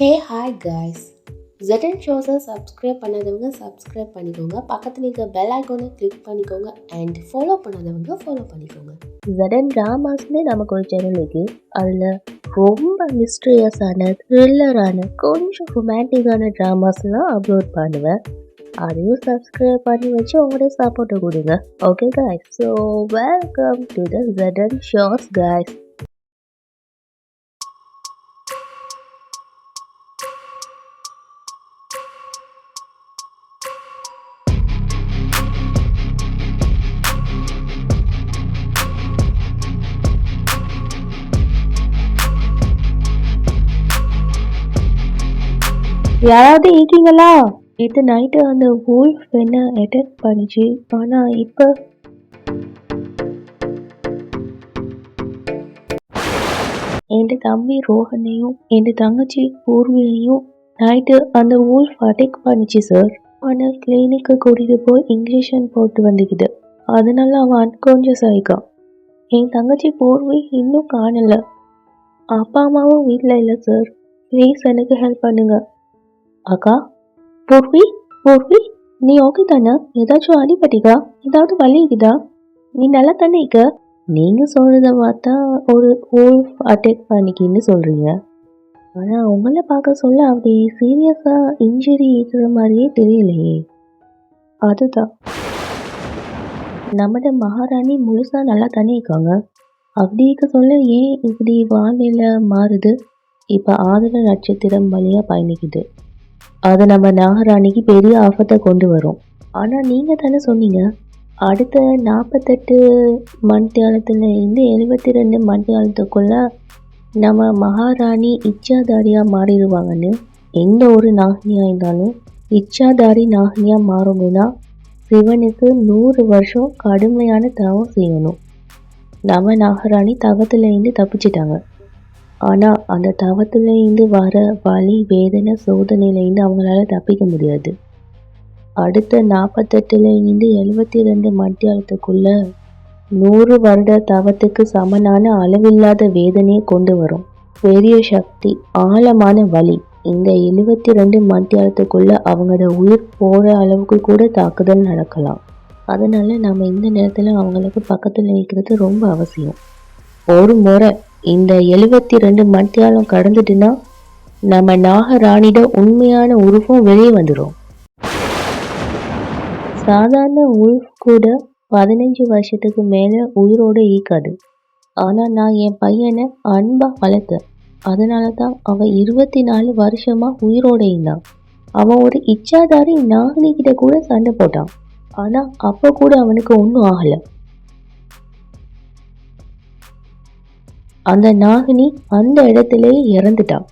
ஹே hi guys. ZN ஷோஸை subscribe பண்ணாதவங்க subscribe பண்ணிக்கோங்க. பக்கத்தில் இருக்க பெல் ஐக்கானை கிளிக் பண்ணிக்கோங்க அண்ட் ஃபாலோ பண்ணாதவங்க ஃபாலோ பண்ணிக்கோங்க. ZN ட்ராமாஸ்னு நமக்கு ஒரு சேனல் இருக்கு. அதில் ரொம்ப மிஸ்ட்ரியஸான த்ரில்லரான கொஞ்சம் ரொமான்டிக்கான ட்ராமாஸ்லாம் அப்லோட் பண்ணுவேன். அதையும் சப்ஸ்கிரைப் பண்ணி வச்சு உங்களோட சப்போர்ட்டை கொடுங்க. Okay guys, so welcome to the ZN shows guys. யாராவது இருக்கீங்களா? இது நைட்டு அந்த wolf என்ன அட்டாக் பண்ணிச்சு. ஆனால் இப்போ என் தம்பி ரோஹனையும் என் தங்கச்சி பூர்வியையும் நைட்டு அந்த wolf அட்டாக் பண்ணிச்சு சார். ஆனால் கிளினிக்கு கூட்டிகிட்டு போய் இன்ஜெக்ஷன் போட்டு வந்துக்குது. அதனால அவன் அன்கான்ஷியஸ் ஆகிக்கான். என் தங்கச்சி பூர்வி இன்னும் காணல. அப்பா அம்மாவும் வீட்டில் இல்லை சார். ப்ளீஸ் எனக்கு ஹெல்ப் பண்ணுங்க. அக்கா, பூர்வி பூர்வி நீ ஓகே தானே? ஏதாச்சும் அடிபட்டிக்கா? ஏதாவது வலிக்குதா? நீ நல்லா தானே இருக்க? நீங்க சொல்றத பார்த்தா ஒரு wolf அட்டாக் பண்ணிக்கின்னு சொல்றீங்க. ஆனா உங்களை பார்க்க சொல்ல அப்படி சீரியஸா இன்ஜுரி இருக்கிற மாதிரியே தெரியலையே. அதுதான், நம்மட மகாராணி முழுசா நல்லா தானே இருக்காங்க. அப்படி இருக்க சொல்ல ஏன் இப்படி வானிலை மாறுது? இப்ப ஆதர நட்சத்திரம் வழியா பயணிக்குது. அது நம்ம நாகராணிக்கு பெரிய ஆபத்தை கொண்டு வரும். ஆனால் நீங்கள் தானே சொன்னீங்க அடுத்த 48 மணித்தியாலத்தில் இருந்து 72 மணித்தியாலத்துக்குள்ள நம்ம மகாராணி இச்சாதாரியாக மாறிடுவாங்கன்னு. எந்த ஒரு நாகினியாக இருந்தாலும் இச்சாதாரி நாகினியாக மாறணும்னா சிவனுக்கு 100 வருஷம் கடுமையான தவம் செய்யணும். நம்ம நாகராணி தவத்திலேருந்து தப்பிச்சிட்டாங்க. ஆனால் அந்த தவத்திலேருந்து வர வலி வேதனை சோதனையிலேருந்து அவங்களால தப்பிக்க முடியாது. அடுத்த 48லேருந்து 72 மணித்தியாலத்துக்குள்ள 100 வருட தவத்துக்கு சமனான அளவில்லாத வேதனையை கொண்டு வரும். பெரிய சக்தி, ஆழமான வலி. இந்த 72 மணித்தியாலத்துக்குள்ள அவங்களோட உயிர் போகிற அளவுக்கு கூட தாக்குதல் நடக்கலாம். அதனால நம்ம இந்த நேரத்தில் அவங்களுக்கு பக்கத்தில் நிற்கிறது ரொம்ப அவசியம். ஒரு முறை இந்த 72 மணித்தியாலம் கடந்துட்டுன்னா நம்ம நாகராணிட உண்மையான உருவம் வெளியே வந்துடும். சாதாரண உல்ஃப் கூட 15 வருஷத்துக்கு மேலே உயிரோடு ஈக்காது. ஆனால் நான் என் பையனை அன்பா வளர்த்தேன். அதனால தான் அவன் 24 வருஷமா உயிரோட இருந்தான். அவன் ஒரு இச்சாதாரி நாகினிகிட்ட கூட சண்டை போட்டான். ஆனால் அப்போ கூட அவனுக்கு ஒன்றும் ஆகலை. அந்த நாகினி அந்த இடத்துலயே இறந்துட்டான்.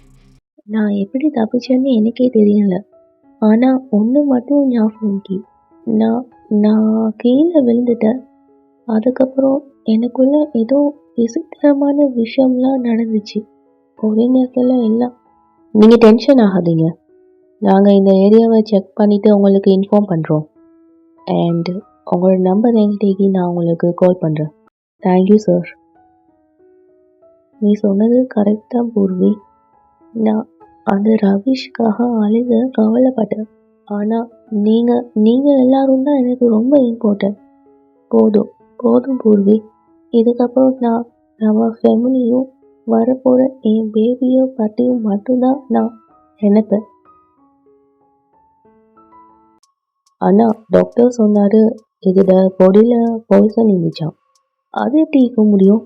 நான் எப்படி தப்பிச்சேன்னு எனக்கே தெரியல. ஆனால் ஒன்று மட்டும் ஞாபகம், நான் நான் கீழே விழுந்துட்டேன். அதுக்கப்புறம் எனக்குள்ள ஏதோ விசித்திரமான விஷயம்லாம் நடந்துச்சு. ஒரே நேரத்தில் எல்லாம். நீங்கள் டென்ஷன் ஆகாதீங்க. நாங்கள் இந்த ஏரியாவை செக் பண்ணிவிட்டு உங்களுக்கு இன்ஃபார்ம் பண்ணுறோம். அண்ட் உங்களோட நம்பர் என்கிட்டேக்கு நான் உங்களுக்கு கால் பண்ணுறேன். Thank you sir. நீ சொன்னது கரெக்ட் தான் பூர்வி. நான் அந்த ரவிஷ்காக அழுத கவலைப்பட்டேன். ஆனால் நீங்கள் எல்லாரும் தான் எனக்கு ரொம்ப இம்பார்ட்டன்ட். போதும் போதும் பூர்வி. இதுக்கப்புறம் நான் நம்ம ஃபேமிலியும் வரப்போகிற என் பேபியோ பற்றியும் மட்டும்தான் நான் நினைப்பேன். ஆனால் டாக்டர் சொன்னார் இதோட பொடியில் பாய்சன் இருந்துச்சான். அது எப்படி இருக்க முடியும்?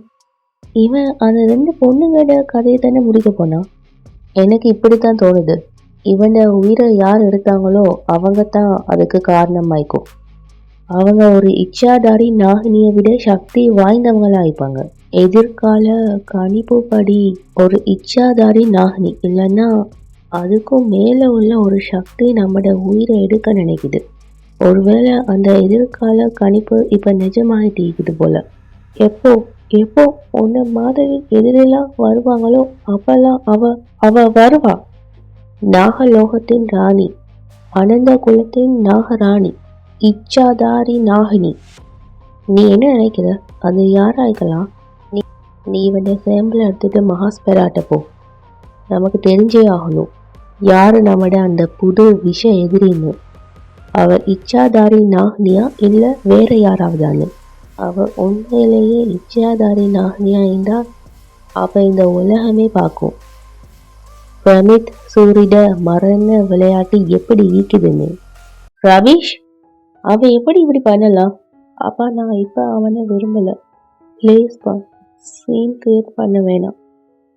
இவன் அந்த 2 பொண்ணுங்களோட கதையை தானே முடிக்க போனான். எனக்கு இப்படித்தான் தோணுது. இவன் உயிரை யார் எடுத்தாங்களோ அவங்க தான் அதுக்கு காரணமாயிக்கும். அவங்க ஒரு இச்சாதாரி நாகினியை விட சக்தி வாய்ந்தவங்களாயிப்பாங்க. எதிர்கால கணிப்புப்படி ஒரு இச்சாதாரி நாகினி இல்லைன்னா அதுக்கும் மேலே உள்ள ஒரு சக்தி நம்மளோட உயிரை எடுக்க நினைக்குது. ஒருவேளை அந்த எதிர்கால கணிப்பு இப்போ நிஜமாகிட்டு இருக்குது போல. எப்போ உன்ன மாதிரி எதிரெல்லாம் வருவாங்களோ அப்பெல்லாம் அவ வருவா. நாகலோகத்தின் ராணி, அனந்த குலத்தின் நாகராணி, இச்சாதாரி நாகினி. நீ என்ன நினைக்கிற? அது யாராய்க்கலாம்? நீ இவனை சேம்பிள் எடுத்துட்டு மகாஸ்பெராட்ட போ. நமக்கு தெரிஞ்சே ஆகணும். யாரு நம்மட அந்த புது விஷ எதிரின்னு. அவ இச்சாதாரி நாகனியா இல்ல வேற யாராவதான்னு. அவ உண்மையிலேயே இச்சாதாரி நாகனியா இருந்தா அப்ப இந்த உலகமே பார்க்கும் பிரமித் சூரிட மரண விளையாட்டு எப்படி ஈக்குதுன்னு. ரவீஷ், அவன் எப்படி இப்படி பண்ணலாம்? அப்பா நான் இப்ப அவனை விரும்பல. ப்ளீஸ் பா, சீன் கிரியேட் பண்ண வேணாம்.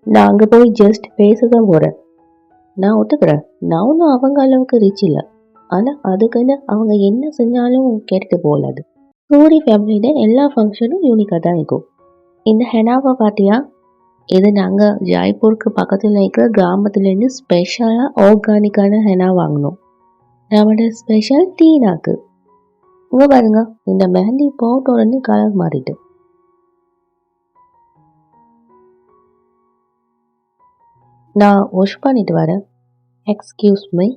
நான் அங்க போய் ஜஸ்ட் பேசதான் போறேன். நான் ஒத்துக்கிறேன், நான் ஒன்றும் அவங்க அளவுக்கு ரிச் இல்லை. ஆனா அதுக்குன்னு அவங்க என்ன செஞ்சாலும் கேட்டுட்டு போகலாது. சூரி ஃபேமிலியில எல்லா ஃபங்க்ஷனும் யூனிக்காக தான் இருக்கும். இந்த ஹெனாவை பார்த்தியா? இது நாங்கள் ஜெய்ப்பூருக்கு பக்கத்தில் இருக்கிற கிராமத்துலேருந்து ஸ்பெஷலாக ஆர்கானிக்கான ஹெனா வாங்கினோம். நம்மளோட ஸ்பெஷல் டீனாக்கு. இங்கே பாருங்க, இந்த மெஹந்தி போட்ட உடனே கலர் மாறிட்டு. நான் வாஷ் பண்ணிட்டு வரேன். Excuse me.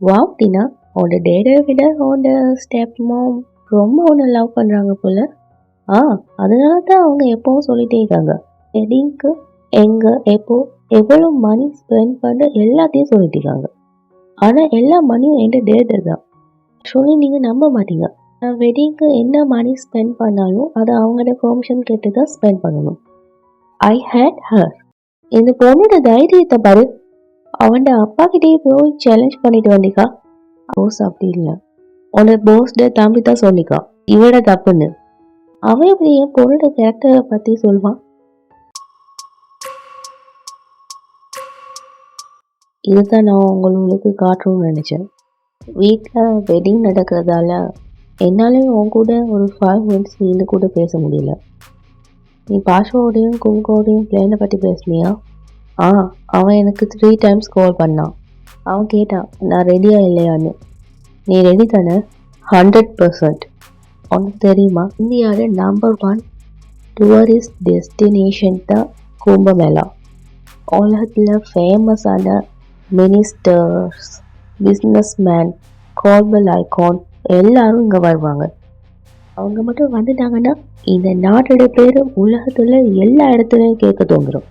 வாவ் டீனா, உன்னோட டேடை விட உன்னோட ஸ்டெப் மாம் ரொம்ப ஒன்று லவ் பண்ணுறாங்க போல. அதனால தான் அவங்க எப்பவும் சொல்லிட்டே இருக்காங்க, வெட்டிங்க்கு எங்க எப்போ எவ்வளோ மணி ஸ்பெண்ட் பண்ண எல்லாத்தையும் சொல்லிட்டு இருக்காங்க. ஆனால் எல்லா மணியும் என் டேட்டு தான் சொல்லி நீங்கள் நம்ப மாட்டீங்க. நான் வெட்டிங்க்கு என்ன மணி ஸ்பெண்ட் பண்ணாலும் அதை அவங்களோட பெர்மிஷன் கேட்டு தான் ஸ்பெண்ட் பண்ணணும். ஐ ஹேட் ஹர். இந்த பொண்ணோட தைரியத்தை பாரு. அவன் அப்பா கிட்டே போய் சேலஞ்ச் பண்ணிட்டு வந்திக்கா. போஸ் அப்படி இல்லை, உன்னோட போஸ்ட தம்பி தான் சொல்லிக்கா இவட தப்புன்னு. அவன் எப்படி என் பொண்ணோட கேரக்டரை பற்றி சொல்வான்? இதுதான் நான் உங்களுக்கு காட்டணும்னு நினச்சேன். வீட்டில் வெட்டிங் நடக்கிறதால என்னாலையும் உன் கூட ஒரு 5 minutes இருந்து கூட பேச முடியல. நீ பாஷாவோடையும் கும்கோடையும் பிளேனை பற்றி பேசுனியா? அவன் எனக்கு 3 times கால் பண்ணான். அவன் கேட்டான் நான் ரெடியா இல்லையான்னு. நீ ரெடி தானே? 100%. உனக்கு தெரியுமா, இந்தியாவில் நம்பர் 1 டூரிஸ்ட் டெஸ்டினேஷன் தான் கும்பமேளா. உலகத்தில் ஃபேமஸான மினிஸ்டர்ஸ், பிஸ்னஸ்மேன், கார்பல் ஐகான் எல்லாரும் இங்கே வருவாங்க. அவங்க மட்டும் வந்துட்டாங்கன்னா இந்த நாட்டோட பேர் உலகத்தில் எல்லா இடத்துலையும் கேட்க தோன்றும்.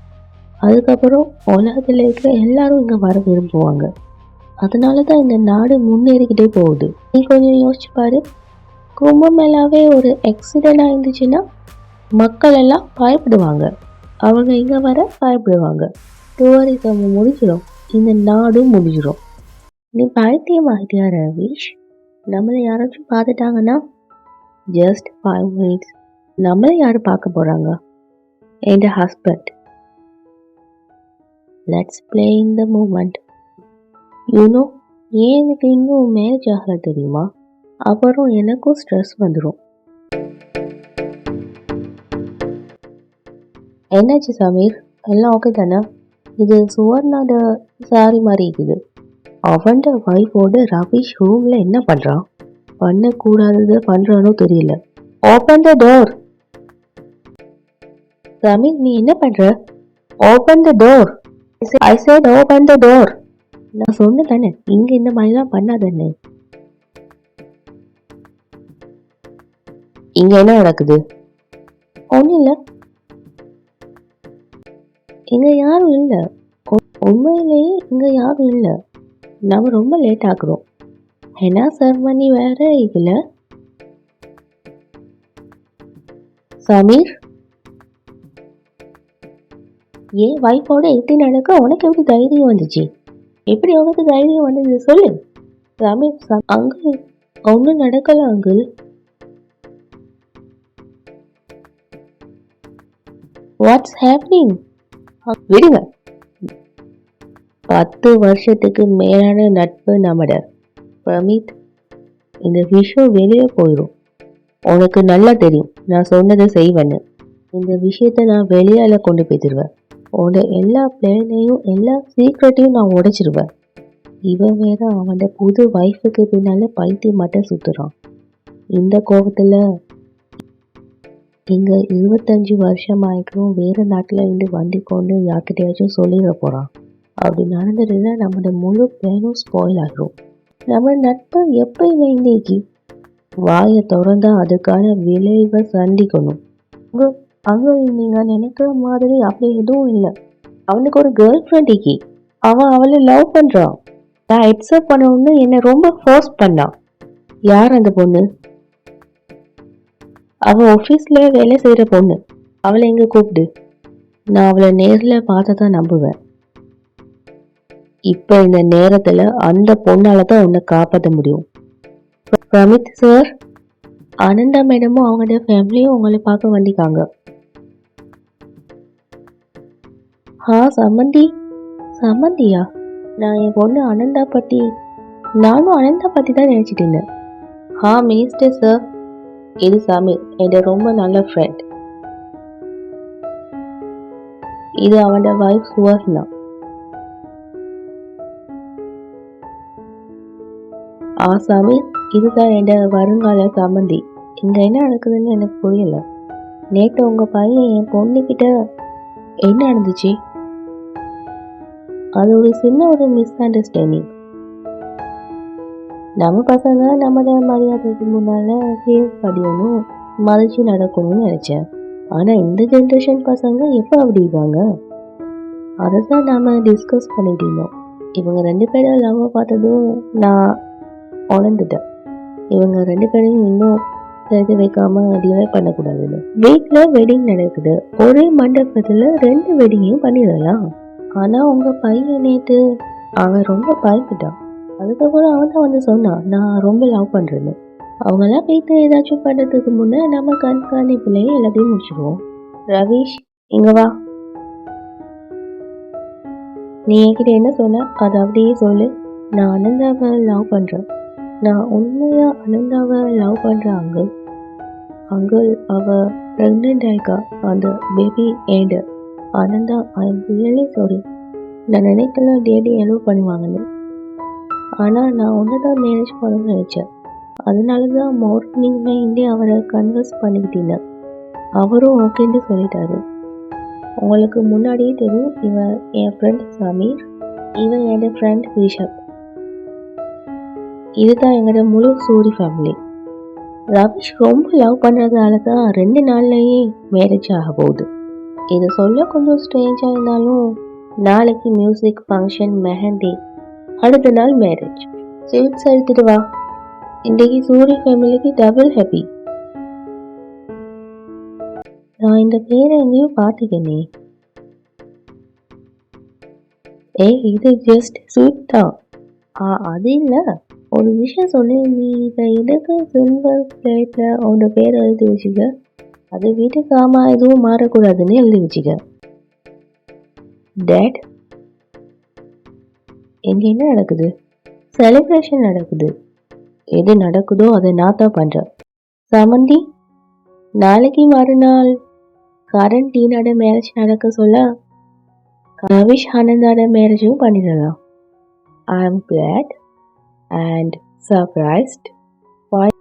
அதுக்கப்புறம் உலகத்தில் இருக்கிற எல்லாரும் இங்கே வர விரும்புவாங்க. அதனால தான் இந்த நாடு முன்னேறிக்கிட்டே போகுது. நீ கொஞ்சம் யோசிச்சு பாரு. கும்பமேளாவே ஒரு ஆக்சிடென்ட் ஆயிருந்துச்சுன்னா மக்கள் எல்லாம் பயப்படுவாங்க. அவங்க இங்கே வர பயப்படுவாங்க. டூரிசம் முடிஞ்சிடும், இந்த நாடும் முடிஞ்சிடும். நீ பைத்தியமாகிட்டியா ரவீஷ்? நம்மளை யாராச்சும் பார்த்துட்டாங்கன்னா ஜஸ்ட் 5 minutes நம்மளை யாரும் பார்க்க போகிறாங்க? என் husband. Let's play in the moment. You know, ஏன் எனக்கு இன்னும் மேரேஜ் ஆகல தெரியுமா? அப்புறம் எனக்கும் ஸ்ட்ரெஸ் வந்துடும். என்னாச்சு சமீர், எல்லாம் ஓகே தானே? இது சுவர்ணாட சாரி மாதிரி இருக்குது. அவன் வைஃபோட ரவீஷ் ரூம்ல என்ன பண்றான்? பண்ணக்கூடாதது பண்றானோ தெரியல. Open the door. சமீர், நீ என்ன பண்ற? Open the door. I set open the door. நான் சொன்ன தானே இங்க இந்த மாதிரிலாம் பண்ணாதானே. இங்க என்ன நடக்குது? ஒன்றும் இல்லை, இங்க யாரும் இல்லை. உண்மையிலேயே இங்க யாரும் இல்லை. நம்ம ரொம்ப லேட் ஆகுறோம். ஹெனா செர்மனி வேற இதுல. சமீர், ஏன் வைஃபோட எட்டி நடக்க உனக்கு எப்படி தைரியம் வந்துச்சு? எப்படி உனக்கு தைரியம் வந்தது சொல்லு. சமீர், அங்கிள் ஒன்றும் நடக்கல அங்கிள். What's happening? விடுங்க. 10 வருஷத்துக்கு மேலான நட்பு நம்மட. பிரமித், இந்த விஷயம் வெளியே போயிடும். உனக்கு நல்லா தெரியும் நான் சொன்னதை செய்வேன்னு. இந்த விஷயத்த நான் வெளியால கொண்டு போய்த்திருவேன். உன்னோட எல்லா பிளானையும் எல்லா சீக்ரெட்டையும் நான் உடைச்சிருவேன். இவன் வேற அவனோட புது வைஃபுக்கு பின்னால பைத்தியம் மட்டும் சுத்துறான். இந்த கோபத்துல இங்க 25 வருஷம் ஆயிக்கும் வேற நாட்டுல இருந்து வண்டி கொண்டு யார்கிட்டயாச்சும் சொல்லிட போறான். அப்படி நடந்துட்டுனா நம்மளோட முழு பிளானும் ஸ்பாயில் ஆகிரும். நம்ம நட்பை எப்பயுமே இன்னைக்கு வாயை திறந்தா அதுக்கான விளைவை சந்திக்கணும். அங்க நீங்க நினைக்கிற மாதிரி அப்படி எதுவும் இல்லை. அவனுக்கு ஒரு கேர்ள் ஃப்ரெண்ட் இக்கி. அவன் அவளை லவ் பண்றான். நான் அக்செப்ட் பண்ணணும்னு என்னை ரொம்ப ஃபோர்ஸ் பண்ணான். யார் அந்த பொண்ணு? அவ ஆஃபீஸ்ல வேலை செய்யற பொண்ணு. அவளை எங்க கூப்பிடு. நான் அவளை நேர்ல பார்த்ததான் நம்புவேன். இப்ப இந்த நேரத்துல அந்த பொண்ணால தான் உன்னை காப்பாற்ற முடியும். பிரமித் சார், ஆனந்தா மேடமும் அவங்களோட ஃபேமிலியும் உங்களை பார்க்க வந்திருக்காங்க. சம்மந்தி. சம்மந்தியா? நான் என் பொண்ணு நானும் அனந்தா பத்தி தான் நினைச்சிட்டு இருந்தேன். மினிஸ்டர் சார், இது சமீர், என் ரொம்ப நல்ல ஃப்ரெண்ட். இது அவனோட வைஃப் சுவர்ணா. சமீர், இதுதான் என் வருங்கால சம்மந்தி. இங்க என்ன நடக்குதுன்னு எனக்கு புரியல. நேற்று உங்க பையன் என் பொண்ணுகிட்ட என்ன நடந்துச்சு? அது ஒரு சின்ன மிஸ் அண்டர்ஸ்டாண்டிங். நம்ம பசங்க நம்ம மரியாதைக்கு முன்னால கேஸ் படியணும், மதிச்சு நடக்கணும்னு நினைச்சேன். ஆனா இந்த ஜென்ரேஷன் பசங்க எப்போ அப்படி இருக்காங்க? அதைதான் நாம டிஸ்கஸ் பண்ணிட்டு இருந்தோம். இவங்க 2 பேரும் லவ் பார்த்ததும் நான் உணர்ந்துட்டேன். இவங்க 2 பேரையும் இன்னும் சேர்த்து வைக்காம டிலே பண்ணக்கூடாதுன்னு. வீட்டுல வெட்டிங் நடக்குது. ஒரே மண்டபத்துல 2 வெட்டிங்கையும் பண்ணிடலாம். ஆனா உங்க பையன் நேற்று அவன் ரொம்ப பயந்துட்டான். அதுக்கப்புறம் அவன் தான் வந்து சொன்னான், நான் ரொம்ப லவ் பண்றேன்னு. அவங்கெல்லாம் வீட்டு ஏதாச்சும் பண்றதுக்கு முன்னே நம்ம கண்காணிப்புலயே எல்லாத்தையும் முடிச்சிடுவோம். ரவீஷ், இங்க வா. நீ என்கிட்ட என்ன சொன்ன அதை அப்படியே சொல்லு. நான் அனந்தாவை லவ் பண்றேன். நான் உண்மையா அனந்தாவை லவ் பண்றேன் அங்கிள். அவ பிரெக்னென்ட் ஆயிக்கா. அந்த பேபி ஏண்டு Anantha, I am really sorry. நான் நினைக்கல டேடி எலோவ் பண்ணுவாங்கன்னு. ஆனால் நான் ஒன்றுதான் மேரேஜ் பண்ணணும்னு நினச்சேன். அதனால தான் மார்னிங்ல இருந்தே அவரை கன்வர்ஸ் பண்ணிக்கிட்டேன். அவரும் ஓகேன்னு சொல்லிட்டாரு. உங்களுக்கு முன்னாடியே தெரியும், இவன் என் ஃப்ரெண்ட் சமீர், இவன் என்னோட ஃப்ரெண்ட் ரிஷப். இதுதான் எங்களோட முழு சூரி ஃபேமிலி. ரவிஷ் ரொம்ப லவ் பண்ணுறதால தான் 2 நாள்லேயே மேரேஜ் ஆக போகுது. இது சொல்ல கொஞ்சம் ஸ்ட்ரேஞ்சாக இருந்தாலும் நாளைக்கு மியூசிக் ஃபங்க்ஷன், மெஹந்தி, அடுத்த நாள் மேரேஜ். ஸ்வீட்ஸ் எடுத்துட்டு வா. இன்றைக்கு சூரிய ஃபேமிலிக்கு டபுள் ஹாப்பி. நான் இந்த பேரை எங்கேயும் பார்த்துக்கனே. இது ஜஸ்ட் ஸ்வீட் தான். அது இல்லை, ஒரு விஷயம் சொல்லி, நீ இதை இதுக்கு சில்வர் பிளேட்ல உன்னோட பேரை எழுதி வச்சுக்க. அது வீட்டுக்கு எதுவும் மாறக்கூடாதுன்னு எழுதி வச்சுக்க. டேட், எங்க என்ன நடக்குது? செலிப்ரேஷன் நடக்குது. எது நடக்குதோ அதை நான் தான் பண்றேன். சமந்தி, நாளைக்கு மறுநாள் கரண் டீனோட மேரேஜ் நடக்க சொல்ல ரவிஷ் ஆனந்தோட மேரேஜும் பண்ணிடலாம். I am glad and surprised.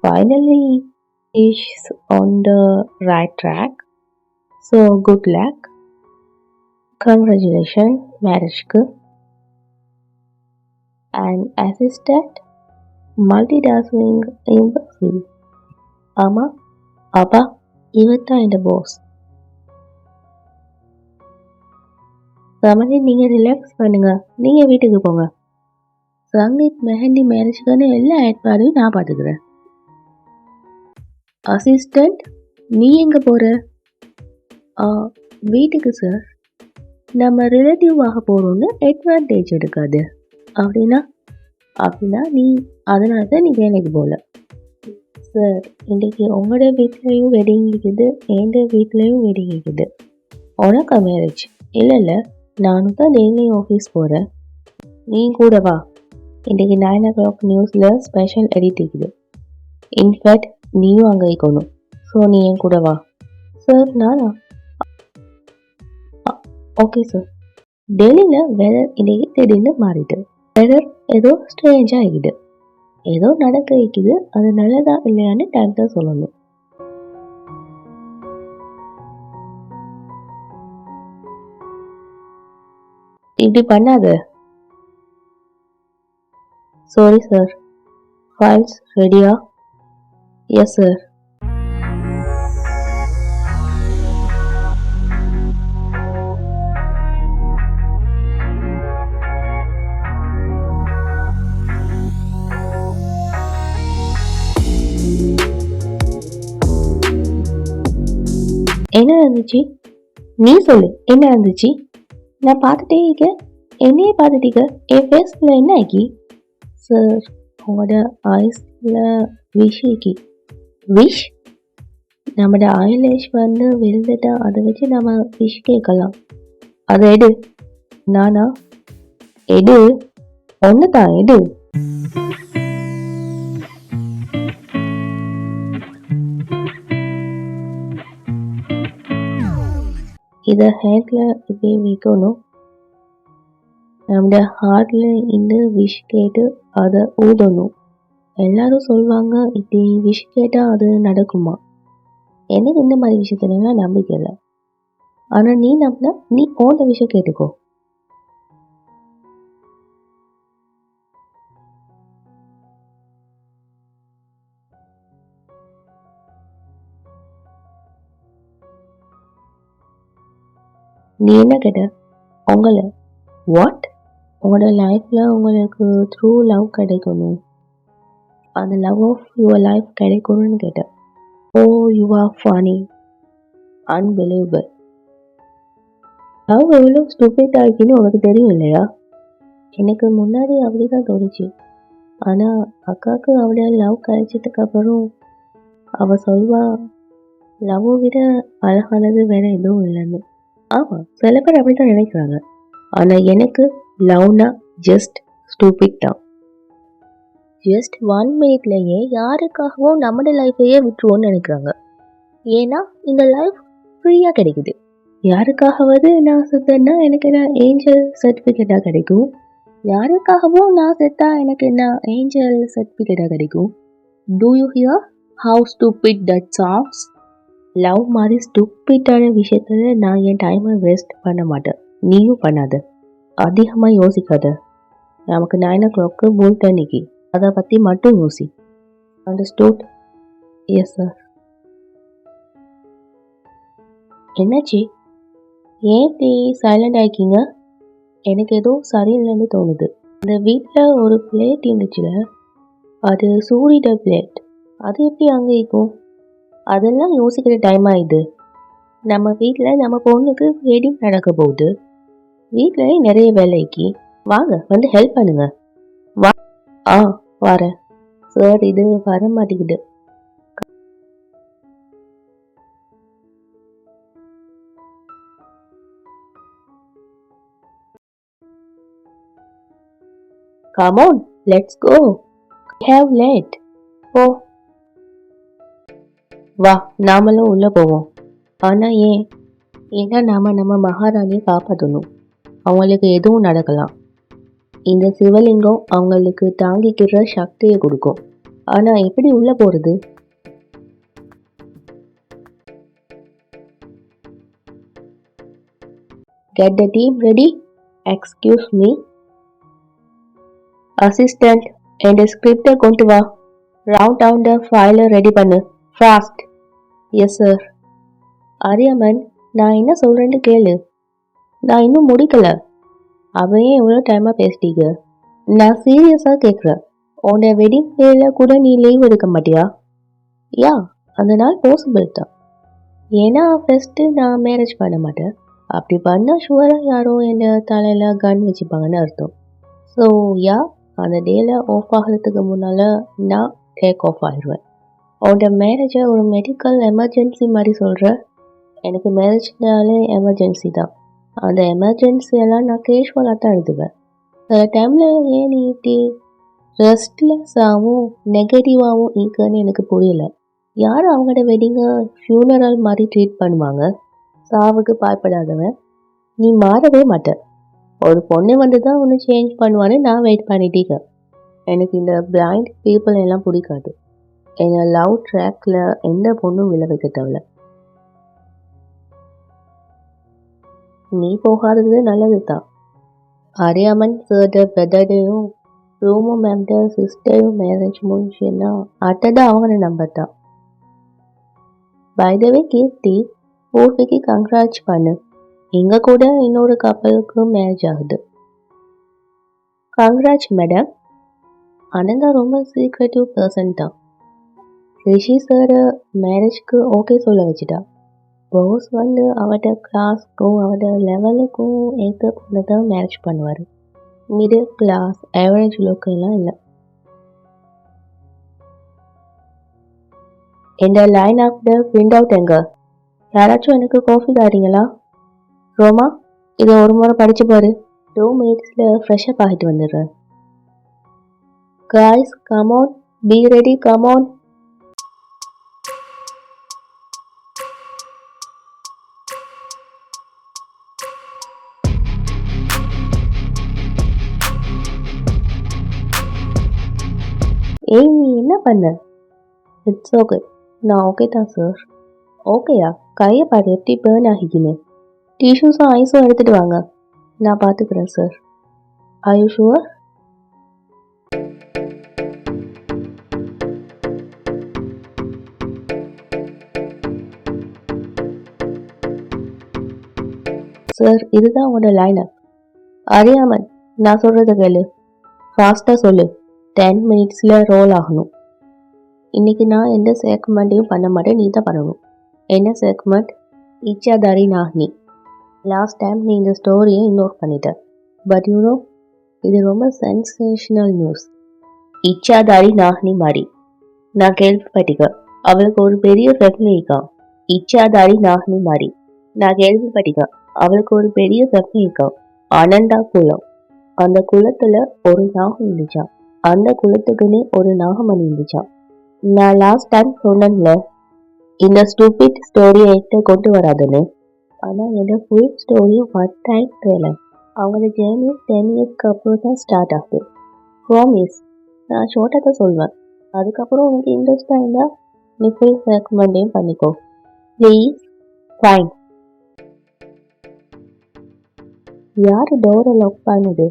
Finally is on the right track. So good luck. Congratulations marriage-க்கு. And assistant multitasking impressive. ஆமா அப்பா, இவத்தான் இந்த பாஸ். சமந்தி, நீங்க ரிலாக்ஸ் பண்ணுங்க. நீங்க வீட்டுக்கு போங்க. சங்கீத் மெஹந்தி மேரேஜ்க்கான எல்லா ஏற்பாடையும் நான் பார்த்துக்கிறேன். அசிஸ்டண்ட், நீ எங்க போற? வீட்டுக்கு சார். நம்ம ரிலேட்டிவ் ஆக போறோம்னு அட்வான்டேஜ் எடுக்காது. அப்படின்னா நீ அதனால தான் நீ வேலைக்கு போகல. சார், இன்றைக்கி உங்களோட வீட்லேயும் வெட்டிங் இருக்குது, எந்த வீட்லேயும் வெட்டிங் இருக்குது. உனக்கா மேரேஜ்? இல்லை, நானும் தான் டெய்லி ஆஃபீஸ் போகிறேன். நீ கூட வா. இன்றைக்கி 9 o'clock நியூஸில் ஸ்பெஷல் எடிட் இருக்குது. இன்ஃபேக்ட் நீயும் அங்கே இருக்கணும். ஸோ நீ என் கூட வா. சார், நானா? Okay sir. டெல்லியில் வெதர் இன்றைக்கி திடீர்னு மாறிட்டு. வெதர் ஏதோ ஸ்ட்ரேஞ்சாக ஆகிடுது. ஏதோ நடக்க வைக்குது. அது நல்லதா இல்லையான்னு டைம் தான் சொல்லணும். இப்படி பண்ணாத. Sorry sir. ஃபைல்ஸ் ரெடியா? Yes sir. என்ன நடந்துச்சு? நீ சொல்லு, என்ன நடந்துச்சு? நான் பார்த்துட்டே இருக்கேன், என்னையே பார்த்துட்டீங்க. என் ஃபேஸில் என்ன ஆக்கி? சார், உங்களோட ஐஸில் விஷ் ஆக்கி. விஷ்? நம்மளோட ஐலேஷ் வந்து விழுந்துட்டா அதை வச்சு நம்ம விஷ் கேட்கலாம். அதை எடு. நானா? எடு, ஒன்று தான் எடு. இதை ஹேண்டில் இப்படி வைக்கணும். நம்மளோட ஹார்ட்டில் இந்த விஷ் கேட்டு அதை ஊதணும். எல்லாரும் சொல்லுவாங்க இப்படி விஷ் கேட்டால் அது நடக்குமா. எனக்கு இந்த மாதிரி விஷயத்துலலாம் நம்பிக்கை இல்லை. ஆனால் நீ நம்பினா நீ ஓட விஷயம் கேட்டுக்கோ. நீ என்ன கேட்ட? உங்களை வாட்? உங்களோட லைஃப்பில் உங்களுக்கு த்ரூ லவ் கிடைக்கணும், அந்த லவ் ஆஃப் யுவர் லைஃப் கிடைக்கணும்னு கேட்டேன். Oh, you are funny, unbelievable. Love எவ்வளோ ஸ்டூபிடாக இருக்குன்னு உனக்கு தெரியும் இல்லையா? எனக்கு முன்னாடி அப்படி தான் தோணுச்சு. ஆனால் அக்காவுக்கு அவளை லவ் கிடைச்சதுக்கு அப்புறம் அவள் சொல்வா லவ்வை விட அழகானது வேற எதுவும் இல்லைன்னு. ஆமாம், சில பேர் அப்படி தான் நினைக்கிறாங்க. ஆனால் எனக்கு லவ்னா ஜஸ்ட் ஸ்டூபிட் தான். ஜஸ்ட் 1 மினிட்லேயே யாருக்காகவும் நம்மளோட லைஃபையே விட்டுருவோன்னு நினைக்கிறாங்க. ஏன்னா இந்த லைஃப் ஃப்ரீயாக கிடைக்குது. யாருக்காகவது நான் செத்தேன்னா எனக்கு என்ன ஏஞ்சல் சர்டிஃபிகேட்டாக கிடைக்கும்? யாருக்காகவும் நான் செத்தா எனக்கு என்ன ஏஞ்சல் சர்டிஃபிகேட்டாக கிடைக்கும்? Do you hear how stupid that songs? Love மாதிரி ஸ்டூபிட்டான விஷயத்தில் நான் என் டைமை வேஸ்ட் பண்ண மாட்டேன். நீயும் பண்ணாத. அதிகமாக யோசிக்காத. நமக்கு 9 o'clock போல்ட் அன்னைக்கு, அதை பற்றி மட்டும் யோசி. அண்டர்ஸ்டூட்? Yes sir. என்னாச்சு? ஏன் இப்படி சைலண்ட் ஆகிக்கிங்க? எனக்கு ஏதோ சரியில்லைன்னு தோணுது. அந்த வீட்டில் ஒரு பிளேட் இருந்துச்சுல, அது சூரிட பிளேட். அது எப்படி அங்கே இருக்கும்? அதெல்லாம் யோசிக்கிற டைம் ஆயிடுது. நம்ம வீட்டில் நம்ம பொண்ணுக்கு வெட்டிங் நடக்க போகுது. வீட்டில் நிறைய வேலைக்கு வாங்க, வந்து ஹெல்ப் பண்ணுங்க. வா. ஆ, வரேன் சார். இது வர மாட்டேங்குது. Come on, let's go. We have late. ஓ, வா, நாமளும் உள்ளே போவோம். ஆனால் ஏன்? ஏன்னா நம்ம மகாராணியை காப்பாற்றணும். அவங்களுக்கு எதுவும் நடக்கலாம். இந்த சிவலிங்கம் அவங்களுக்கு தாங்கிக்கிற சக்தியை கொடுக்கும். ஆனால் எப்படி உள்ளே போகிறது? Get the team ready. Excuse me. Assistant, என் ஸ்கிரிப்டை கொண்டு வா. ரவுண்ட் டவுன் ஃபைலை ரெடி பண்ணு. ஃபாஸ்ட். Yes sir. அரியம்மன், நான் என்ன சொல்கிறேன்னு கேளு. நான் இன்னும் முடிக்கல. அவையே எவ்வளோ டைமாக பேசிட்டீங்க. நான் சீரியஸாக கேட்குறேன். உன்னோட வெட்டிங் டேயில் கூட நீ லீவ் எடுக்க மாட்டியா? யா, அந்த நாள் பாசிபிள் தான். ஏன்னா ஃபஸ்ட்டு நான் மேரேஜ் பண்ண மாட்டேன். அப்படி பண்ணால் ஷுவராக யாரோ என் தலையில் கன் வச்சுப்பாங்கன்னு அர்த்தம். ஸோ யா, அந்த டேயில் ஆஃப் ஆகிறதுக்கு முன்னால் நான் டேக் ஆஃப் ஆகிடுவேன். உன்னோட மேரேஜை ஒரு மெடிக்கல் எமர்ஜென்சி மாதிரி சொல்கிற. எனக்கு மேரேஜ்னாலே எமர்ஜென்சி தான். அந்த எமர்ஜென்சியெல்லாம் நான் கேஷுவலாக தான் எழுதுவேன். சில டைமில் ஏன் நீ இப்படி ரெஸ்ட்லெஸ்ஸாகவும் நெகட்டிவாகவும் இருக்குன்னு எனக்கு புரியல. யார் அவங்களோட வெட்டிங்கை ஃபியூனரல் மாதிரி ட்ரீட் பண்ணுவாங்க? சாவுக்கு பயப்படாதவன் நீ மாறவே மாட்ட. ஒரு பொண்ணு வந்து தான் ஒன்று சேஞ்ச் பண்ணுவான்னு நான் வெயிட் பண்ணிட்டீங்க. எனக்கு இந்த பிளைண்ட் பீப்புள் எல்லாம் பிடிக்காது. என்னை லவ் ட்ராக்கில் எந்த பொண்ணும் விழ வைக்க தேவையில்ல. நீ போகாதது நல்லது தான். அரியாமன் சார்ட பிரதரையும் ரோமோ மேம்ட சிஸ்டரையும் மேரேஜ் முடிச்சுன்னா அடுத்தது அவங்க நம்பர் தான். பைதவே கீர்த்தி, பூர்விக்கு கங்க்ராட்ச் பண்ணு. இங்கே கூட இன்னொரு கப்பலுக்கு மேரேஜ் ஆகுது. கங்க்ராட்ச் மேடம். அனந்தா ரொம்ப சீக்ரெட்டிவ் பர்சன் தான். ரிஷி சார் மேரேஜ்க்கு ஓகே சொல்ல வச்சுட்டா. பாஸ் வந்து அவட கிளாஸ்க்கும் அவட லெவலுக்கும் ஏற்ற பொண்ணு தான் மேரேஜ் பண்ணுவார். மிடில் கிளாஸ் ஆவரேஜ் லுக்கெல்லாம் இல்லை. இந்த line of the print out எங்க? யாராச்சும் எனக்கு காஃபி தாரீங்களா? ரோமா, இதை ஒரு முறை படிச்சு பாரு. 2 minutesல ஃப்ரெஷ்அப் ஆகிட்டு வந்துடுறேன். Guys come on, be ready, come on. ஏய், நீ என்ன பண்ண? It's okay. நான் ஓகே தான் சார். ஓகேயா? கையை பாரு எப்படி பேர்ன் ஆகிக்கின்னு. டிஷ்யூஸும் ஐஸும் எடுத்துட்டு வாங்க, நான் பார்த்துக்கிறேன் sir. Are you sure? Sir, இதுதான் உங்களோட லைனப். அறியாமல் நான் சொல்கிறத கேளு. ஃபாஸ்ட்டாக சொல்லு. 10 minutesல ரோல் ஆகணும். இன்னைக்கு நான் எந்த செக்மெண்ட்டையும் பண்ண மாட்டேன், நீ தான் பண்ணணும். என்ன செக்மெண்ட்? இச்சாதாரி நாஹ்னி. லாஸ்ட் டைம் நீ இந்த ஸ்டோரியை இக்னோர் பண்ணிட்ட. பட் யூனோ, இது ரொம்ப சென்சேஷனல் நியூஸ். இச்சாதாரி நாஹ்னி மாதிரி நான் கேள்விப்பட்டிக்க. அவளுக்கு ஒரு பெரிய ஃபேமிலி இருக்கா. இச்சாதாரி நாஹ்னி மாதிரி நான் கேள்விப்பட்டிக்க. அவளுக்கு ஒரு பெரிய ஃபேமிலி இருக்கா. அனண்டா குலம். அந்த குலத்துல ஒரு நாகம் இருந்துச்சான். அந்த குலத்துக்குன்னு ஒரு நாகமணி இருந்துச்சான். நான் லாஸ்ட் டைம் சொன்னேன்ல, இந்த ஸ்டூபிட் ஸ்டோரியை என்கிட்ட கொண்டு வராதுன்னு. ஆனால் என்னோட ஃபுல் ஸ்டோரியும் ஒன் டைம் கேளு. அவங்களோட ஜேர்னி 10 yearsக்கு அப்புறம் தான் ஸ்டார்ட் ஆகுது. ப்ராமிஸ். நான் ஷோர்ட்டாக சொல்வேன். அதுக்கப்புறம் உனக்கு இன்ட்ரெஸ்டாக இருந்தால் நீ ஃபுல் ரெக்கமெண்டையும் பண்ணிக்கோ ப்ளீஸ். ஃபைன். யார் டோரை லாக் பண்ணுது?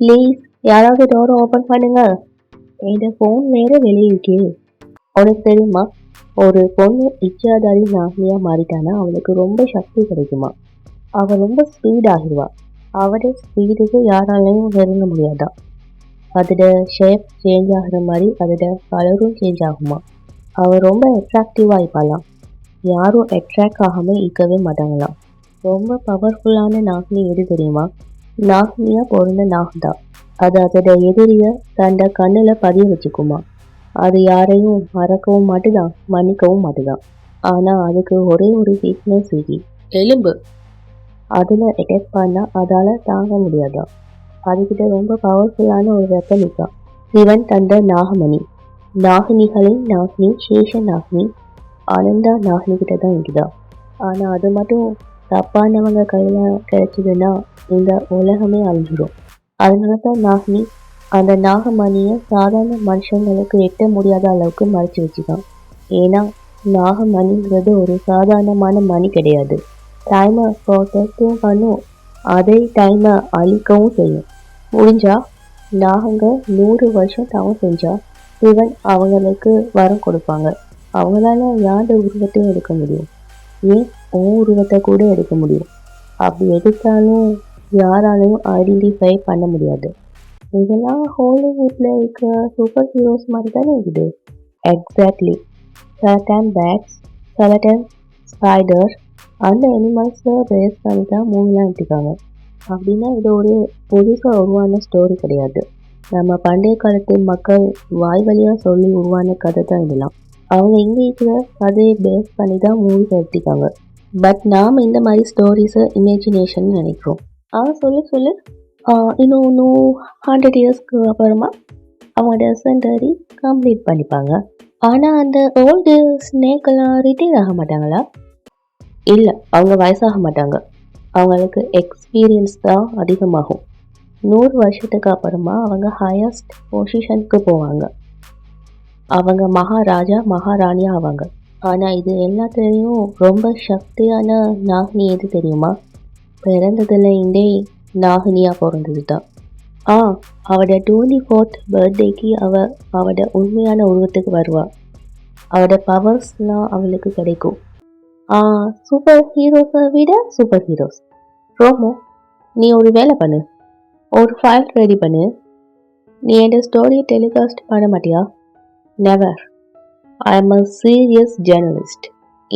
ப்ளீஸ் யாராவது டோரை ஓப்பன் பண்ணுங்க. என் ஃபோன் வேற வெளியே இருக்கு. உனக்கு தெரியுமா, ஒரு பொண்ணு இச்சாதாரி நாகினியா மாறிட்டானா அவளுக்கு ரொம்ப சக்தி கிடைக்குமா. அவள் ரொம்ப ஸ்பீட் ஆகிடுவா. அவட ஸ்பீடுக்கு யாராலையும் நெருங்க முடியாதா. அதோட ஷேப் சேஞ்ச் ஆகிற மாதிரி அதோட கலரும் சேஞ்ச் ஆகுமா. அவள் ரொம்ப அட்ராக்டிவாக இருப்பாளாம். யாரும் அட்ராக்ட் ஆகாமல் இருக்கவே மாட்டாங்களாம். ரொம்ப பவர்ஃபுல்லான நாகினி எது தெரியுமா? நாகினியா பிறந்த நாகதான். அது அதோட எதிரிய தண்ட கண்ணில் பதிய வச்சுக்குமா. அது யாரையும் மறக்கவும் மாட்டுதான், மன்னிக்கவும் மாட்டுதான். ஆனால் அதுக்கு ஒரே ஒரு வீக்னஸ் இருக்கு, எலும்பு. அதில் அட்டாக் பண்ணால் அதால் தாங்க முடியாதான். அதுக்கிட்ட ரொம்ப பவர்ஃபுல்லான ஒரு வெப்பன் இருக்கா. சிவன் தந்த நாகமணி. நாகினிகளின் நாகினி சேஷ நாகினி ஆனந்தா நாகினி கிட்ட தான் இருக்குதா. ஆனால் அது மட்டும் தப்பானவங்க கையில் கிடைச்சதுன்னா இந்த உலகமே அழிஞ்சிடும். அதனால தான் நாகினி அந்த நாகமணியை சாதாரண மனுஷங்களுக்கு எட்ட முடியாத அளவுக்கு மறைச்சி வச்சுக்கான். ஏன்னா நாகமணிங்கிறது ஒரு சாதாரணமான மணி கிடையாது. டைமை ப்ரொடெக்டும் பண்ணும், அதே டைமை அழிக்கவும் செய்யும். முடிஞ்சா நாகங்க 100 வருஷம் தவம் செஞ்சா சிவன் அவங்களுக்கு வரம் கொடுப்பாங்க. அவங்களால யாரோட உருவத்தையும் எடுக்க முடியும். ஏன் உருவத்தை கூட எடுக்க முடியும். அப்படி எடுத்தாலும் யாராலையும் ஐடென்டிஃபை பண்ண முடியாது. இதெல்லாம் ஹாலிவுட்ல இருக்க சூப்பர் ஹீரோஸ் மாதிரி தானே இருக்குது. எக்ஸாக்ட்லி. சில டைம் பேட்ஸ், சில டைம் ஸ்பைடர், அந்த அனிமல்ஸை பேஸ் பண்ணி தான் மூவிலாம் எடுத்துக்காங்க. அப்படின்னா இது ஒரு புதுசாக உருவான ஸ்டோரி கிடையாது. நம்ம பண்டைய காலத்து மக்கள் வாய் வழியாக சொல்லி உருவான கதை தான் இதெல்லாம். அவங்க இங்கே இருக்கிற கதையை பேஸ் பண்ணி தான் மூவிஸ் எடுத்துக்காங்க. பட் நாம் இந்த மாதிரி ஸ்டோரிஸை இமேஜினேஷன் நினைக்கிறோம். சொல்லு இன்னும் 100 yearsக்கு அப்புறமா அவங்க சென்டரி கம்ப்ளீட் பண்ணிப்பாங்க. ஆனால் அந்த ஓல்டு ஸ்னேக்கெல்லாம் ரிட்டையர் ஆக மாட்டாங்களா? இல்லை, அவங்க வயசாக மாட்டாங்க. அவங்களுக்கு எக்ஸ்பீரியன்ஸ் தான் அதிகமாகும். 100 வருஷத்துக்கு அப்புறமா அவங்க ஹையஸ்ட் பொசிஷனுக்கு போவாங்க. அவங்க மகாராஜா மகாராணியாக ஆவாங்க. ஆனால் இது எல்லாத்துலேயும் ரொம்ப சக்தியான நாகினி எது தெரியுமா? பிறந்ததுல இருந்தே நாகினியாக பிறந்தது தான். அவட 24th பர்த்டேக்கு அவட உண்மையான உருவத்துக்கு வருவா. அவட பவர்ஸ்லாம் அவளுக்கு கிடைக்கும். சூப்பர் ஹீரோஸை விட சூப்பர் ஹீரோஸ். ரோமோ, நீ ஒரு வேலை பண்ணு, ஒரு ஃபைல் ரெடி பண்ணு. நீ என் ஸ்டோரியை டெலிகாஸ்ட் பண்ண மாட்டியா? Never. I am a serious journalist.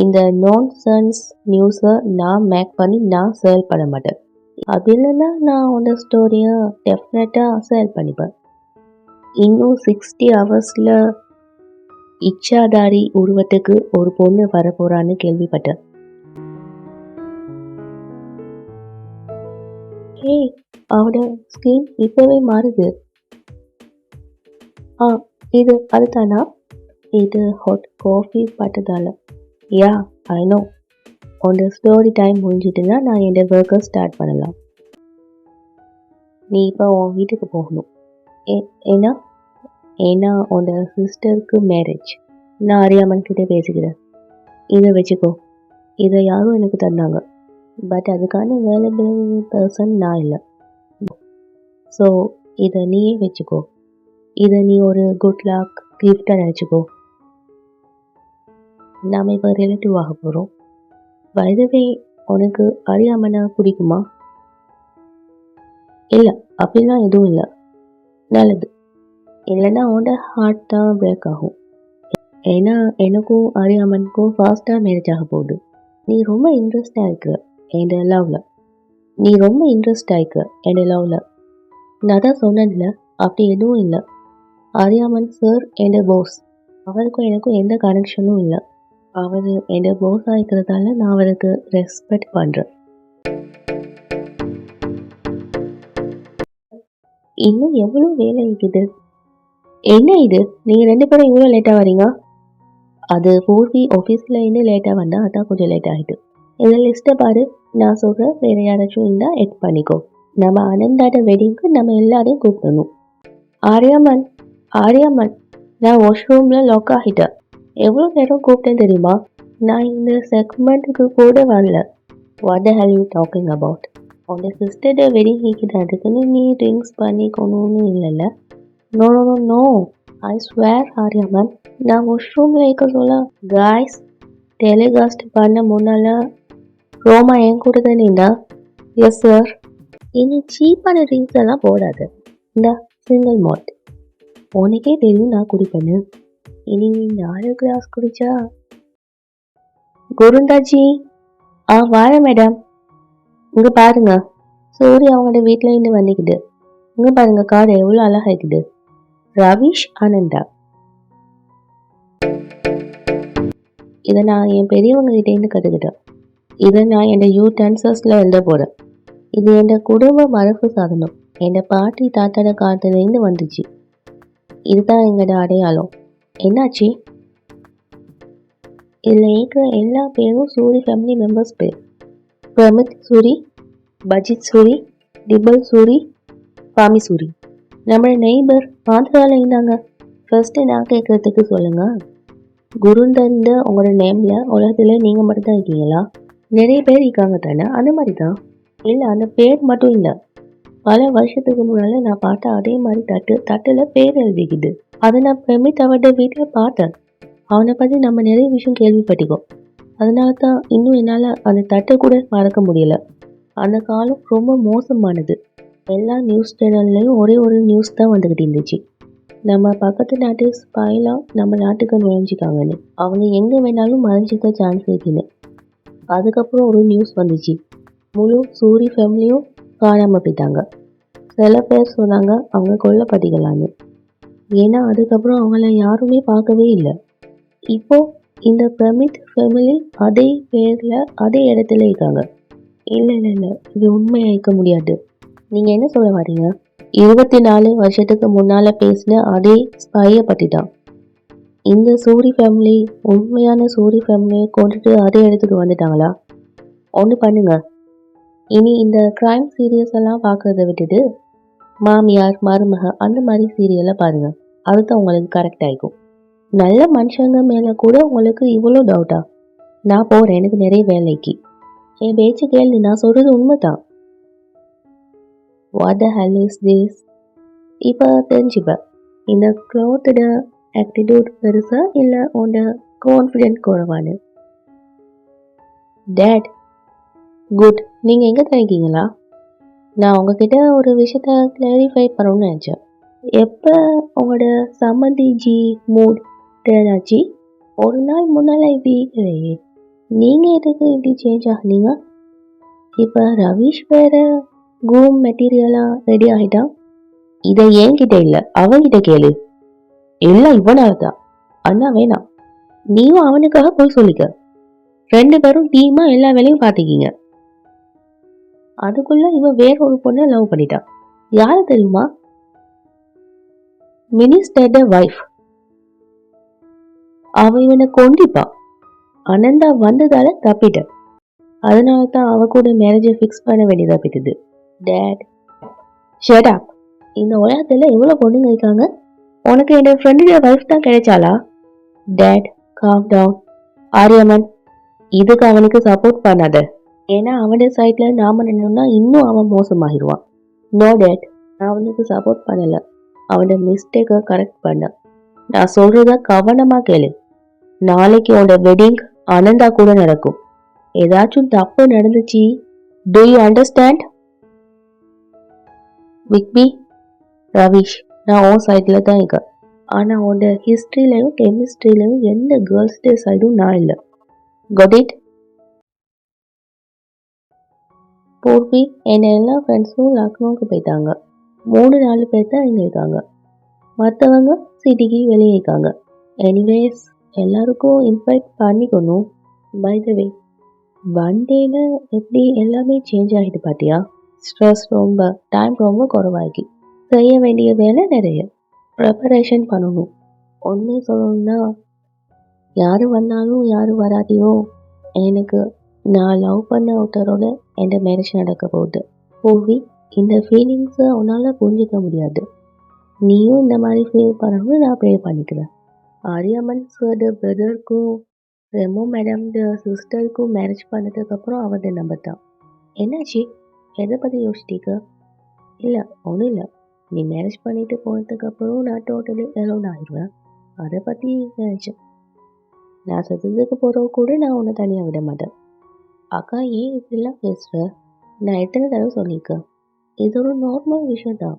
இந்த நான்சென்ஸ் நியூஸை நான் மேக் பண்ணி நான் சேல் பண்ண மாட்டேன். அப்படி இல்லைன்னா நான் உன்னோட ஸ்டோரியை டெஃபினட்டாக சேல் பண்ணிப்பேன். இன்னும் 60 ஹவர்ஸில் இச்சாதாரி உருவத்துக்கு ஒரு பொண்ணு வரப்போறான்னு கேள்விப்பட்டேன். ஏய், அவட ஸ்கின் இப்போவே மாறுது. ஆ, இது அதுதானா? இது ஹாட் காஃபி பட்டதால. Yeah, I know. உன்னோட ஸ்டோரி டைம் முடிஞ்சிட்டுன்னா நான் என்னோட ஒர்க்கை ஸ்டார்ட் பண்ணலாம். நீ இப்போ உன் வீட்டுக்கு போகணும். ஏன்னா ஏன்னா உன்னோட சிஸ்டருக்கு மேரேஜ். நான் அறியாமன் கிட்டே பேசிக்கிறேன். இதை வச்சுக்கோ. இதை யாரும் எனக்கு தந்தாங்க. பட் அதுக்கான வேலைபிள் பர்சன் நான் இல்லை. ஸோ இதை நீயே வச்சுக்கோ. இதை நீ ஒரு குட் லக் கிஃப்டாக நினச்சிக்கோ. நாம் இப்போ ரிலேட்டிவ் ஆக போகிறோம். வயதவே உனக்கு அறியாமனை பிடிக்குமா? இல்லை, அப்படிலாம் எதுவும் இல்லை. நல்லது. இல்லைன்னா உன்னோட ஹார்ட் தான் பிரேக் ஆகும். ஏன்னா எனக்கும் அறியாமனுக்கும் ஃபாஸ்ட்டாக மேரேஜ் ஆக போகுது. நீ ரொம்ப இன்ட்ரெஸ்டாக இருக்கிற என்னோட லவ்வில். நான் தான் சொன்னதில்ல, அப்படி எதுவும் இல்லை. அறியாமன் சார் என்னோட போஸ். அவருக்கும் எனக்கும் எந்த கனெக்ஷனும் இல்லை. அவர் என்னோட போஸாக இருக்கிறதால நான் அவருக்கு ரெஸ்பெக்ட் பண்ணுறேன். இன்னும் எவ்வளோ வேலை இருக்குது. என்ன இது, நீங்கள் 2 பேரும் இவ்வளோ லேட்டாக வரீங்க? அது பூர்வி ஆஃபீஸில் இருந்து லேட்டாக வந்தால் அதான் கொஞ்சம் லேட் ஆகிட்டு. இந்த லிஸ்ட்டை பாரு. நான் சொல்கிறேன், வேறு யாராச்சும் இருந்தால் எட் பண்ணிக்கோ. நம்ம அனந்தாட வெட்டிங்க்கு நம்ம எல்லாரையும் கூப்பிடணும். ஆரியாமன், நான் வாஷ்ரூமில் லாக் ஆகிட்டேன். எவ்வளோ நேரம் கூப்பிட்டேன் தெரியுமா? நான் இந்த செக்மெண்ட்டுக்கு கூட வரல. What the hell you talking about? உங்கள் சிஸ்டர்ட வெட்டிங் ஹீக்கிட்டு அதுக்குன்னு நீ ட்ரிங்க்ஸ் பண்ணிக்கணும்னு இல்லைல்ல? No no no no, I swear Aryaman, நான் வாஷ்ரூமில் இருக்க சொல்ல. காய்ஸ், டெலிகாஸ்ட் பண்ண முன்னால் ரோமா என் கூட தான் நீண்டா? Yes sir. இனி சீப்பான ட்ரிங்க்ஸ் எல்லாம் போடாது. இந்த சிங்கிள் மால்ட் உனக்கே தெரியும் நான் குடிப்பேன்னு. இனி 4 கிளாஸ் குடிச்சா. குருந்தாஜி, வார மேடம். இங்கே பாருங்க, சூரி அவங்களோட வீட்டில் இருந்து வந்துக்குது. இங்கே பாருங்க, கார் எவ்வளோ அழகாக இருக்குது. ரவிஷ் ஆனந்தா. இதை நான் என் பெரியவங்க கிட்டேருந்து கற்றுக்கிட்டேன். இதை நான் என் யூடென்சஸில் எழுத போகிறேன். இது என் குடும்ப மரபு சாதனம். என் பாட்டி தாத்தாட காலத்துலேருந்து வந்துச்சு. இதுதான் எங்களோட அடையாளம். என்னாச்சு? இதில் இருக்கிற எல்லா பேரும் சூரி ஃபேமிலி மெம்பர்ஸ் பேர். பிரமித் சூரி, பஜித் சூரி, டிபல் சூரி, பாமி சூரி. நம்மளோட நெய்பர் ஆந்திராவில் இருந்தாங்க. ஃபர்ஸ்ட்டு நான் கேட்குறதுக்கு சொல்லுங்கள், குருந்தந்த உங்களோட நேமில் உலகத்தில் நீங்கள் மட்டும்தான் இருக்கீங்களா? நிறைய பேர் இருக்காங்க தானே? அந்த மாதிரி தான். இல்லை, அந்த பேர் மட்டும் இல்லை. பல வருஷத்துக்கு முன்னால் நான் பார்த்த அதே மாதிரி தட்டில் பேர் எழுதிக்குது. அதை நான் பிரமித் அவரோட வீட்டில் பார்த்தேன். அவனை பற்றி நம்ம நிறைய விஷயம் கேள்விப்பட்டிக்கோம். அதனால தான் இன்னும் என்னால் அந்த தட்டை கூட மறக்க முடியலை. அந்த காலம் ரொம்ப மோசமானது. எல்லா நியூஸ் சேனல்லையும் ஒரே ஒரு நியூஸ் தான் வந்துக்கிட்டு இருந்துச்சு. நம்ம பக்கத்து நாட்டு ஸ்பைலாம் நம்ம நாட்டுக்கு நுழைஞ்சிக்காங்கன்னு. அவங்க எங்கே வேணாலும் மறைஞ்சிக்க சான்ஸ் இருக்குன்னு. அதுக்கப்புறம் ஒரு நியூஸ் வந்துச்சு, முழு சூரி ஃபேமிலியும் காணாமல் போயிட்டாங்க. சில பேர் சொன்னாங்க அவங்க கொல்லப்பட்டிக்கலான்னு. ஏன்னா அதுக்கப்புறம் அவங்கள யாருமே பார்க்கவே இல்லை. இப்போ இந்த பிரமித் ஃபேமிலி அதே பேரில் அதே இடத்துல இருக்காங்க. இல்லை, இது உண்மையாக இருக்க முடியாது. நீங்கள் என்ன சொல்ல வரீங்க? 24 வருஷத்துக்கு முன்னால் பேசின அதே ஸ்பையை பற்றி தான். இந்த சூரி ஃபேமிலி உண்மையான சூரி ஃபேமிலியை கொண்டுட்டு அதே இடத்துக்கு வந்துட்டாங்களா? ஒன்று பண்ணுங்க, இனி இந்த க்ரைம் சீரியஸ் எல்லாம் பார்க்கறத விட்டுட்டு மாமியார் மருமக அந்த மாதிரி சீரியலை பாருங்கள். அதுதான் உங்களுக்கு கரெக்ட் ஆகிக்கும். நல்ல மனுஷங்க மேலே கூட உங்களுக்கு இவ்வளோ டவுட்டா? நான் போகிறேன், எனக்கு நிறைய வேலைக்கு. என் பேச்சு கேள்வி, நான் சொல்கிறது உண்மை தான். What the hell is this? இப்போ தெரிஞ்சுப்ப, இந்த க்ளோத்தோட ஆட்டிடியூட் பெருசா இல்லை உன்னோட கான்ஃபிடென்ட் குறைவானு? Date, good. நீங்கள் எங்கே தனிக்கீங்களா? நான் உங்ககிட்ட ஒரு விஷயத்த கிளாரிஃபை பண்ணணும்னு நினச்சேன். எப்போ உங்களோட சம்மந்தி ஜி மூட் டேர்ன் ஆச்சு? ஒரு நாள் முன்னால் இப்படி இல்லையே. நீங்கள் எதுக்கு இப்படி சேஞ்ச் ஆகுனீங்க? இப்போ ரவீஷ் வேற கூம் மெட்டீரியலாக ரெடி ஆகிட்டான். இதை என்கிட்ட இல்லை, அவன்கிட்ட கேளு. எல்லாம் இவனால தான். அண்ணா வேணாம், நீயும் அவனுக்காக போய் சொல்லிக்க. 2 பேரும் டீமா எல்லா வேலையும் பார்த்துக்கிங்க. அதுக்குள்ள இவன் வேற ஒரு பொண்ணை லவ் பண்ணிட்டான். யாரு தெரியுமா? மினிஸ்டர்ட வைஃப். அவ இவனை கொண்டிப்பான். அனந்தா வந்ததால தப்பிட்ட. அதனால தான் அவ கூட மேரேஜை ஃபிக்ஸ் பண்ண வேண்டியதா போயிடுது. Dad shut up. இந்த உலகத்துல எவ்வளவு பொண்ணுங்க இருக்காங்க, உனக்கு என் ஃப்ரெண்டோட வைஃப் தான் கிடைச்சாளா? Dad calm down. ஆரியமன், இதுக்கு அவனுக்கு சப்போர்ட் பண்ணாத. ஏன்னா அவனோட சைட்ல நாம நின்னோம்னா இன்னும் அவன் மோசமாகிடுவான். நோ டேட், நான் அவனுக்கு சப்போர்ட் பண்ணல. அவனோட மிஸ்டேக்கை கரெக்ட் பண்ண. நான் சொல்றத கவனமா கேளு. நாளைக்கு உன்னோட வெட்டிங் அனந்தா கூட நடக்கும். ஏதாச்சும் தப்பு நடந்துச்சு, டு யூ அண்டர்ஸ்டாண்ட்? விக்பி, ரவீஷ், நான் உன் சைட்ல தான் இருக்கேன். ஆனா உன்னோட ஹிஸ்டரியிலையும் கெமிஸ்ட்ரியிலையும் எந்த கேர்ள்ஸ் டே சைடும் நான் இல்லை. Got it? பூர்வி, என்னை எல்லா ஃப்ரெண்ட்ஸும் லக்னோவுக்கு போயிட்டாங்க. 3-4 பேர் தான் இங்கே இருக்காங்க. மற்றவங்க சிட்டிக்கு வெளியே இருக்காங்க. எனிவேஸ், எல்லாருக்கும் இன்வைட் பண்ணிக்கணும். பை த வே, ஒன் டேல எப்படி எல்லாமே சேஞ்ச் ஆகிட்டு பார்த்தியா? ஸ்ட்ரெஸ் ரொம்ப, டைம் ரொம்ப குறைவாகி, செய்ய வேண்டிய வேலை நிறைய, ப்ரிப்பரேஷன் பண்ணணும். ஒன்றே சொல்லணும்னா, யார் வந்தாலும் யார் வராட்டியோ எனக்கு நான் லவ் பண்ண ஒருத்தரோட என் மேரேஜ் நடக்க போகுது. பூர்வி, இந்த ஃபீலிங்ஸை உன்னால் புரிஞ்சிக்க முடியாது. நீயும் இந்த மாதிரி ஃபீல் பண்ணணும்னு நான் ப்ரே பண்ணிக்கிறேன். ஆரியமன் சார் பிரதருக்கும் ரெமோ மேடம் சிஸ்டருக்கும் மேரேஜ் பண்ணதுக்கப்புறம் அவரை நம்பத்தான். என்னாச்சு, எதை பற்றி யோசிச்சிக்க? இல்லை, ஒன்றும் இல்லை. நீ மேரேஜ் பண்ணிட்டு போனதுக்கப்புறம் நான் டோட்டலி எலோன் ஆயிடுவேன். அதை பற்றி நினச்சேன். நான் செத்ததுக்கு போகிறவ கூட நான் உன்னை தனியாக விட மாட்டேன். அக்கா, ஏன் இப்படிலாம் பேசுகிற? நான் எத்தனை தடவை சொல்லியிருக்கேன், இது ஒரு நார்மல் விஷயம் தான்.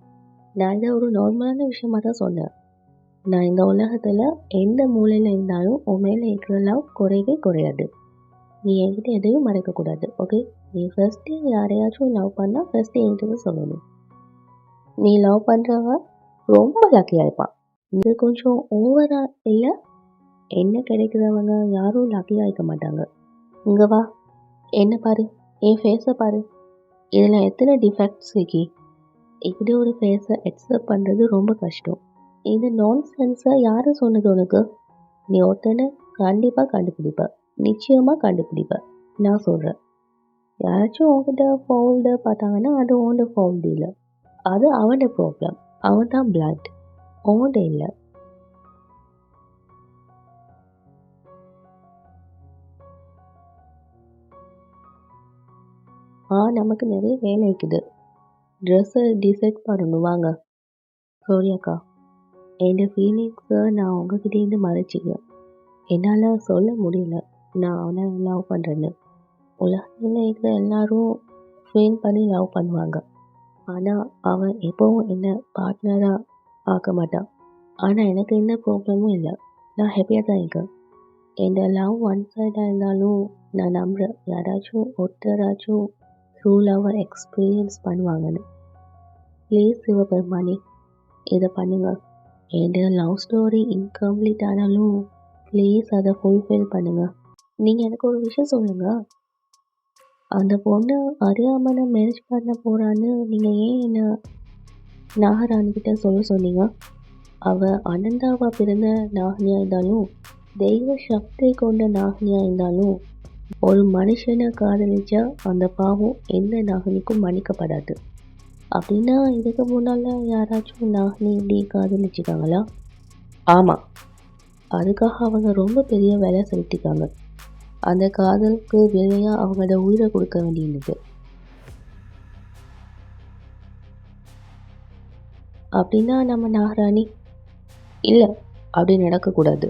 நான் இதை ஒரு நார்மலான விஷயமா தான் சொன்னேன். நான் இந்த உலகத்தில் எந்த மூலையில் இருந்தாலும் உன் மேலே இருக்கிற லவ் குறையவே குறையாது. நீ என்கிட்ட எதையும் மறைக்கக்கூடாது, ஓகே? நீ ஃபஸ்ட்டு யாரையாச்சும் லவ் பண்ணால் ஃபஸ்ட்டு என்கிட்ட சொல்லணும். நீ லவ் பண்ணுறவ ரொம்ப லக்கியாக இருப்பான். இது கொஞ்சம் ஓவரா இல்லை? என்ன கிடைக்கிறவங்க யாரும் லக்கியாக இருக்க மாட்டாங்க. இங்கே வா, என்ன பாரு, என் ஃபேஸை பாரு. இதில் எத்தனை டிஃபெக்ட்ஸ் இருக்கி. இப்படி ஒரு ஃபேஸை அக்செப்ட் பண்ணுறது ரொம்ப கஷ்டம். இந்த நான் சென்ஸை யார் சொன்னது உனக்கு? நீ ஒருத்தனை கண்டிப்பாக கண்டுபிடிப்ப, நிச்சயமாக கண்டுபிடிப்ப. நான் சொல்கிறேன், யாராச்சும் உங்ககிட்ட ஃபவுல்டு பார்த்தாங்கன்னா அது உன்னோட ஃபவுல்டு இல்லை, அது அவனோட ப்ராப்ளம். அவன் தான் பிளாண்ட், உன்கிட்ட இல்லை. நமக்கு நிறைய வேலை இருக்குது. ட்ரெஸ்ஸை டிசைட் பண்ணணும், வாங்க. சாரி அக்கா, என் ஃபீலிங்ஸை நான் உங்ககிட்டேருந்து மறைச்சிக்கிறேன். என்னால் சொல்ல முடியல நான் அவனை லவ் பண்ணுறேன்னு. உலகத்தில் இருக்கிற எல்லாரும் ஃபீல் பண்ணி லவ் பண்ணுவாங்க. ஆனால் அவன் எப்போவும் என்ன பார்ட்னராக ஆக்க மாட்டான். ஆனால் எனக்கு எந்த ப்ராப்ளமும் இல்லை, நான் ஹாப்பியாக தான் இருக்கேன். என் லவ் ஒன் சைடாக இருந்தாலும் நான் நம்புகிறேன் யாராச்சும் ஒருத்தராச்சும் ட்ரூ லவ்வை எக்ஸ்பீரியன்ஸ் பண்ணுவாங்கன்னு. ப்ளீஸ் சிவபெருமானி, இதை பண்ணுங்க. என் லவ் ஸ்டோரி இன்கம்ப்ளீட் ஆனாலும் ப்ளீஸ் அதை ஃபுல்ஃபில் பண்ணுங்க. நீங்கள் எனக்கு ஒரு விஷயம் சொல்லுங்கள், அந்த பொண்ணு அறியாமல் மேரேஜ் பண்ண போகிறான்னு நீங்கள் ஏன் என்ன நாகராணிக்கிட்ட சொல்ல சொன்னீங்க? அவள் அனந்தாவா பிறந்த நாகினியாக இருந்தாலும் தெய்வ சக்தி கொண்ட நாகினியாக இருந்தாலும் ஒரு மனுஷனை காதலிச்சா அந்த பாவம் எந்த நாகினிக்கும் மன்னிக்கப்படாது. அப்படின்னா இதுக்கு முன்னால் யாராச்சும் நாகினி இப்படி காதலிச்சிருக்காங்களா? ஆமாம், அதுக்காக அவங்க ரொம்ப பெரிய வேலை செலுத்திக்காங்க. அந்த காதலுக்கு விலையாக அவங்களோட உயிரை கொடுக்க வேண்டியிருந்தது. அப்படின்னா நம்ம நாகராணி இல்லை, அப்படி நடக்கக்கூடாது.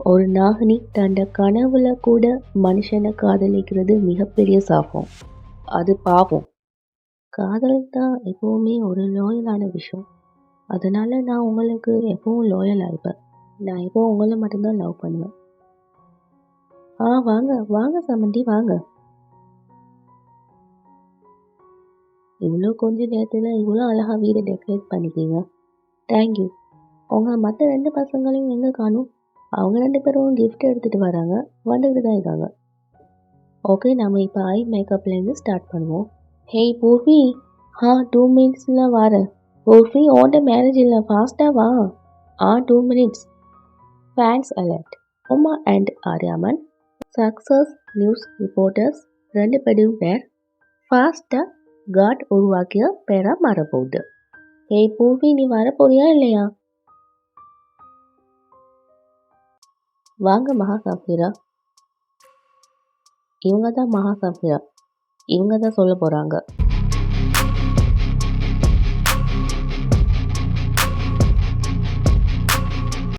ஒரு நாகினி தன்னோட கனவுல கூட மனுஷனை காதலிக்கிறது மிகப்பெரிய சாபம், அது பாவம். காதல் தான் எப்போவுமே ஒரு லோயலான விஷயம். அதனால நான் உங்களுக்கு எப்பவும் லோயலாக இருப்பேன். நான் எப்போவும் உங்களை மட்டும்தான் லவ் பண்ணுவேன். வாங்க வாங்க சமந்தி வாங்க. இவ்வளோ கொஞ்ச நேரத்தில் இவ்வளோ அழகாக வீடை டெக்கரேட் பண்ணிக்கிங்க. தேங்க்யூ. உங்க மற்ற 2 பசங்களையும் எங்கே காணும்? அவங்க 2 பேரும் gift எடுத்துகிட்டு வராங்க. வந்துக்கிட்டு தான் இருக்காங்க. ஓகே, நம்ம இப்போ ஐ மேக்கப்லேருந்து ஸ்டார்ட் பண்ணுவோம். ஹேய் பூர்வி, 2 மினிட்ஸில் வரேன். பூர்வி, ஓட்ட மேரேஜ் இல்லை, ஃபாஸ்ட்டாக வா. 2 minutes. Fans alert. Uma and Aryaman success news reporters 2 பேரும் பேர் ஃபாஸ்ட்டாக காட் உருவாக்கிய பேராக மாறப்போகுது. ஏய் பூர்வி, நீ வரப்போறியா இல்லையா? வாங்க மகா சாஃபிரா. இவங்க தான் மகா சாஃபிரா. இவங்க தான் சொல்ல போகிறாங்க.